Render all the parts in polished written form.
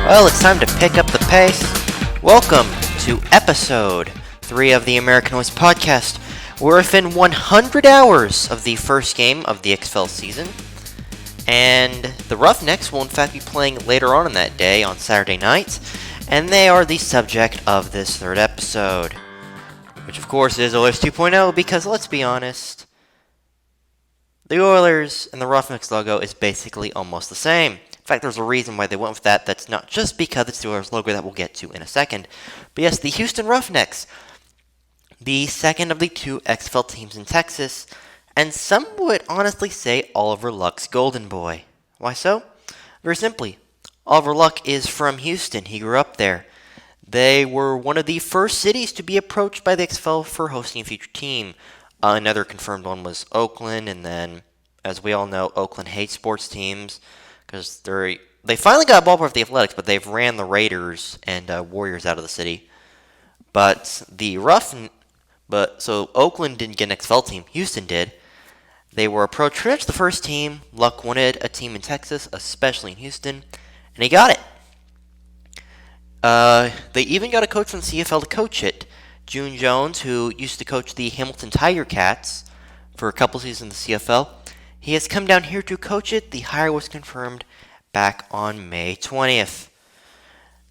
Well, it's time to pick up the pace. Welcome to episode 3 of the AmericanNoise podcast. We're within 100 hours of the first game of the XFL season, and the Roughnecks will in fact be playing later on in that day on Saturday night, and they are the subject of this third episode, which of course is Oilers 2.0 because, let's be honest, the Oilers and the Roughnecks logo is basically almost the same. In fact, there's a reason why they went with that. That's not just because it's the Oilers logo that we'll get to in a second. But yes, the Houston Roughnecks, the second of the two XFL teams in Texas, and some would honestly say Oliver Luck's golden boy. Why so? Very simply, Oliver Luck is from Houston. He grew up there. They were one of the first cities to be approached by the XFL for hosting a future team. Another confirmed one was Oakland, and then, as we all know, Oakland hates sports teams because they finally got a ballpark for the Athletics, but they've ran the Raiders and Warriors out of the city. So Oakland didn't get an XFL team. Houston did. They were approached pretty much the first team. Luck wanted a team in Texas, especially in Houston, and he got it. They even got a coach from the CFL to coach it. June Jones, who used to coach the Hamilton Tiger Cats for a couple seasons in the CFL, he has come down here to coach it. The hire was confirmed back on May 20th.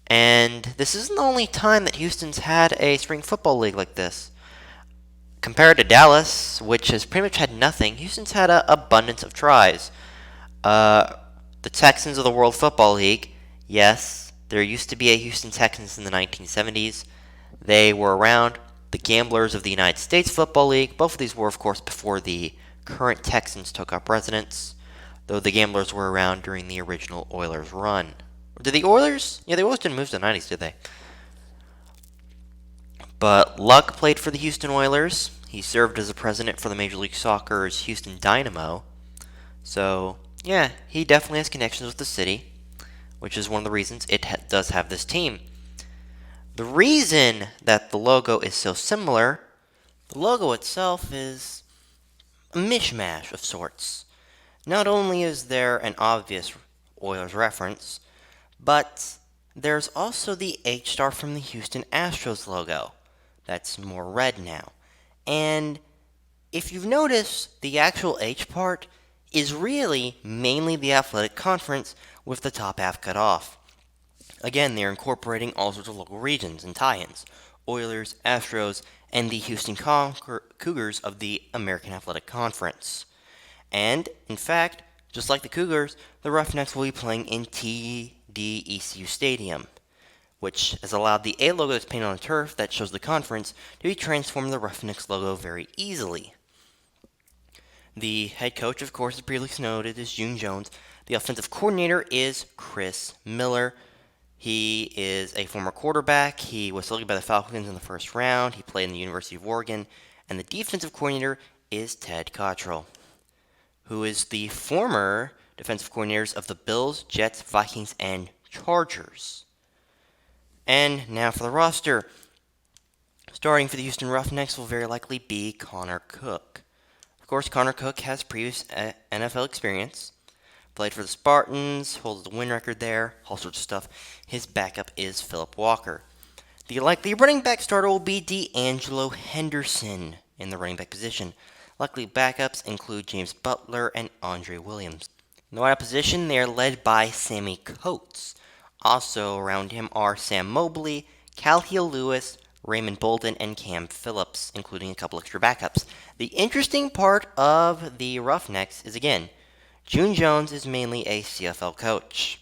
And this isn't the only time that Houston's had a spring football league like this. Compared to Dallas, which has pretty much had nothing, Houston's had an abundance of tries. The Texans of the World Football League, yes, there used to be a Houston Texans in the 1970s. They were around. The Gamblers of the United States Football League. Both of these were, of course, before the current Texans took up residence, though the Gamblers were around during the original Oilers run. Did the Oilers? Yeah, the Oilers didn't move to the 90s, did they? But Luck played for the Houston Oilers. He served as a president for the Major League Soccer's Houston Dynamo. So, yeah, he definitely has connections with the city, which is one of the reasons it does have this team. The reason that the logo is so similar, the logo itself is a mishmash of sorts. Not only is there an obvious Oilers reference, but there's also the H-star from the Houston Astros logo. That's more red now. And if you've noticed, the actual H part is really mainly the athletic conference with the top half cut off. Again, they're incorporating all sorts of local regions and tie-ins. Oilers, Astros, and the Houston Cougars of the American Athletic Conference. And, in fact, just like the Cougars, the Roughnecks will be playing in TD-ECU Stadium, which has allowed the A logo that's painted on the turf that shows the conference to be transformed to the Roughnecks logo very easily. The head coach, of course, as previously noted, is June Jones. The offensive coordinator is Chris Miller. He is a former quarterback. He was selected by the Falcons in the first round. He played in the University of Oregon. And the defensive coordinator is Ted Cottrell, who is the former defensive coordinators of the Bills, Jets, Vikings, and Chargers. And now for the roster. Starting for the Houston Roughnecks will very likely be Connor Cook. Of course, Connor Cook has previous NFL experience. Played for the Spartans, holds the win record there, all sorts of stuff. His backup is Philip Walker. The likely running back starter will be D'Angelo Henderson in the running back position. Likely backups include James Butler and Andre Williams. In the wide position, they are led by Sammy Coates. Also around him are Sam Mobley, Calhiel Lewis, Raymond Bolden, and Cam Phillips, including a couple extra backups. The interesting part of the Roughnecks is, again, June Jones is mainly a CFL coach.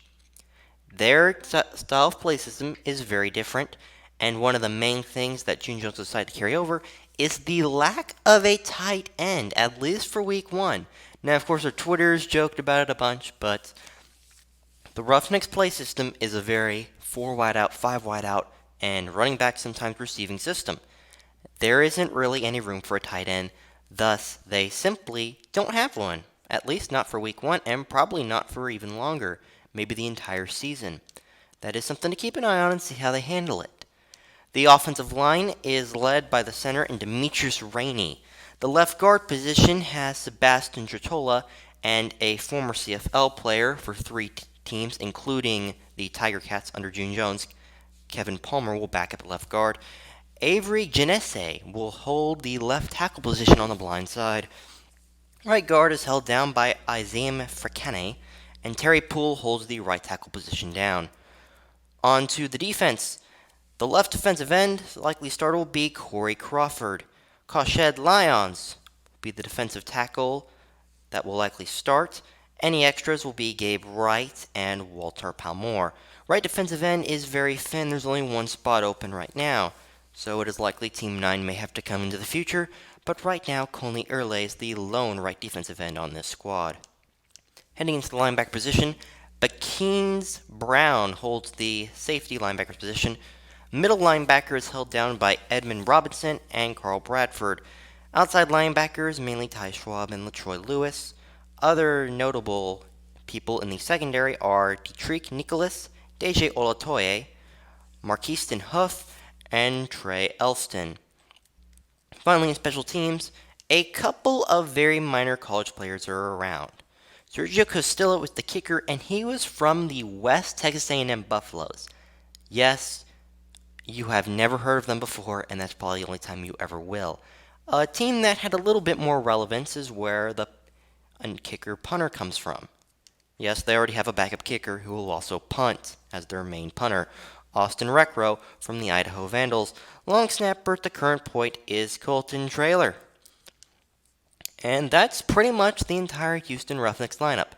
Their style of play system is very different, and one of the main things that June Jones decided to carry over is the lack of a tight end, at least for week 1. Now, of course, our Twitters joked about it a bunch, but the Roughnecks play system is a very 4 wide out, 5 wide out, and running back sometimes receiving system. There isn't really any room for a tight end, thus they simply don't have one. At least not for week 1, and probably not for even longer, maybe the entire season. That is something to keep an eye on and see how they handle it. The offensive line is led by the center and Demetrius Rainey. The left guard position has Sebastian Tretola and a former CFL player for 3 teams, including the Tiger Cats under June Jones. Kevin Palmer will back up at left guard. Avery Genese will hold the left tackle position on the blind side. Right guard is held down by Isaiah Fracane, and Terry Poole holds the right tackle position down. On to the defense. The left defensive end, likely starter, will be Corey Crawford. Cauched Lyons will be the defensive tackle that will likely start. Any extras will be Gabe Wright and Walter Palmore. Right defensive end is very thin. There's only one spot open right now, so it is likely Team 9 may have to come into the future, but right now Conley Earle is the lone right defensive end on this squad. Heading into the linebacker position, Bakeens Brown holds the safety linebacker position. Middle linebacker is held down by Edmund Robinson and Carl Bradford. Outside linebackers, mainly Ty Schwab and LaTroy Lewis. Other notable people in the secondary are Dietrich Nicholas, Deja Olatoye, Marquiston Huff, and Trey Elston. Finally, in special teams, a couple of very minor college players are around. Sergio Castillo was the kicker, and he was from the West Texas A&M Buffaloes. Yes, you have never heard of them before, and that's probably the only time you ever will. A team that had a little bit more relevance is where the kicker punter comes from. Yes, they already have a backup kicker who will also punt as their main punter. Austin Reckrow from the Idaho Vandals. Long snapper at the current point is Colton Traylor. And that's pretty much the entire Houston Roughnecks lineup.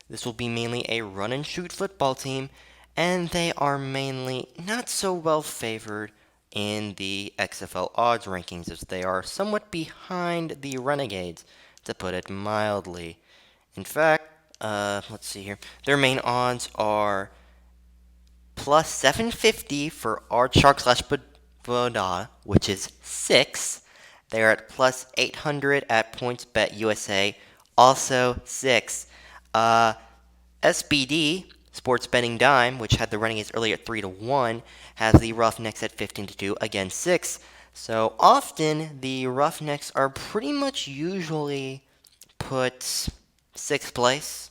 This will be mainly a run-and-shoot football team, and they are mainly not so well favored in the XFL odds rankings, as they are somewhat behind the Renegades, to put it mildly. In fact, let's see here. Their main odds are plus 750 for Ard/Boda, which is 6. They are at plus 800 at PointsBet USA, also 6. SBD, Sports Betting Dime, which had the Renegades earlier at 3-1, has the Roughnecks at 15-2, again 6. So often the Roughnecks are pretty much usually put 6th place,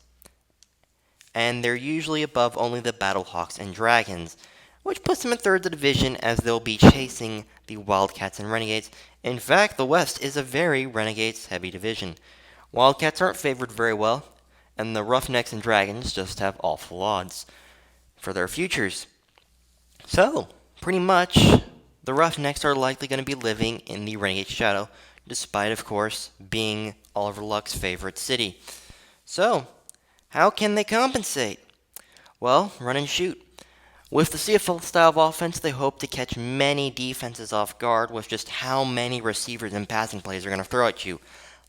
and they're usually above only the Battlehawks and Dragons, which puts them in third division as they'll be chasing the Wildcats and Renegades. In fact, the West is a very Renegades-heavy division. Wildcats aren't favored very well, and the Roughnecks and Dragons just have awful odds for their futures. So, pretty much, the Roughnecks are likely going to be living in the Renegade shadow, despite, of course, being Oliver Luck's favorite city. So, how can they compensate? Well, run and shoot. With the CFL style of offense, they hope to catch many defenses off guard with just how many receivers and passing plays are going to throw at you.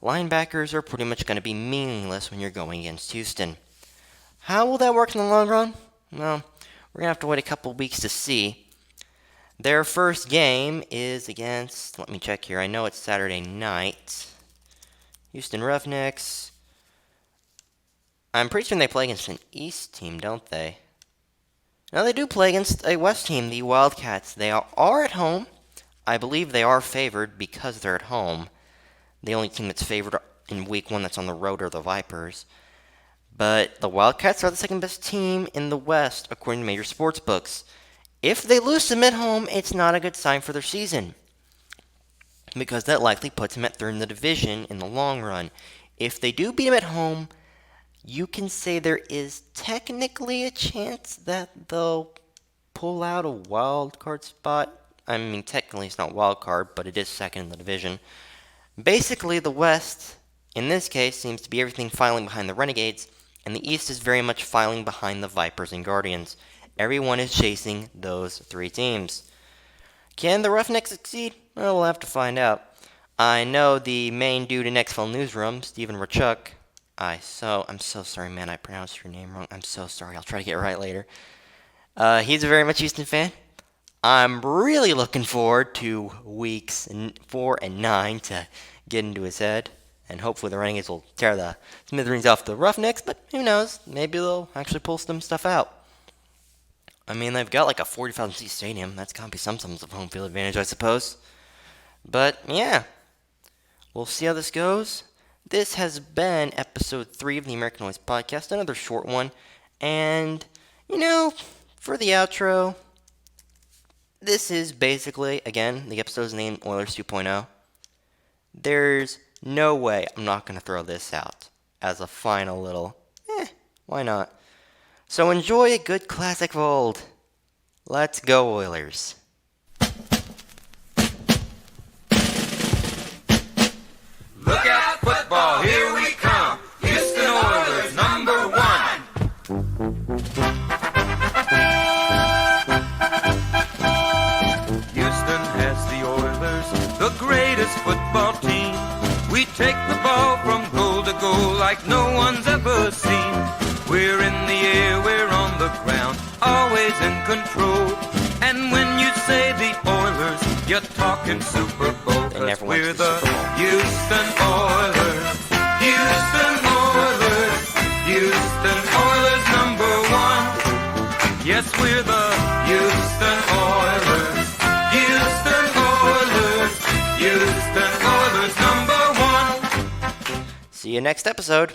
Linebackers are pretty much going to be meaningless when you're going against Houston. How will that work in the long run? Well, we're going to have to wait a couple weeks to see. Their first game is against, let me check here, I know it's Saturday night. Houston Roughnecks. I'm pretty sure they play against an East team, don't they? No, they do play against a West team, the Wildcats. They are at home. I believe they are favored because they're at home. The only team that's favored in week 1 that's on the road are the Vipers. But the Wildcats are the second best team in the West, according to major sports books. If they lose them at home, it's not a good sign for their season, because that likely puts them at third in the division in the long run. If they do beat them at home, you can say there is technically a chance that they'll pull out a wild card spot. I mean, technically it's not wild card, but it is second in the division. Basically, the West, in this case, seems to be everything filing behind the Renegades, and the East is very much filing behind the Vipers and Guardians. Everyone is chasing those 3 teams. Can the Roughnecks succeed? Well, we'll have to find out. I know the main dude in XFL Newsroom, Steven Rachuk. I'm so sorry, man, I pronounced your name wrong. I'm so sorry. I'll try to get it right later. He's a very much Houston fan. I'm really looking forward to weeks 4 and 9 to get into his head. And hopefully the Renegades will tear the smithereens off the Roughnecks, but who knows? Maybe they'll actually pull some stuff out. I mean, they've got like a 40,000 seat stadium. That's got to be some semblance of home field advantage, I suppose. But, yeah. We'll see how this goes. This has been episode 3 of the American Noise podcast, another short one. And, for the outro, this is basically, again, the episode's named Oilers 2.0. There's no way I'm not going to throw this out as a final little, why not? So enjoy a good classic of old. Let's go, Oilers. Look out, football, here we come. Houston Oilers, number 1. Houston has the Oilers, the greatest football team. We take the ball from goal to goal like no one's ever seen. We're in the air, we're on the ground, always in control. And when you say the Oilers, you're talking Super Bowl, 'cause we're the Houston Oilers. Houston Oilers. Houston Oilers, number 1. Yes, we're the Houston Oilers. Houston Oilers. Houston Oilers, number 1. See you next episode.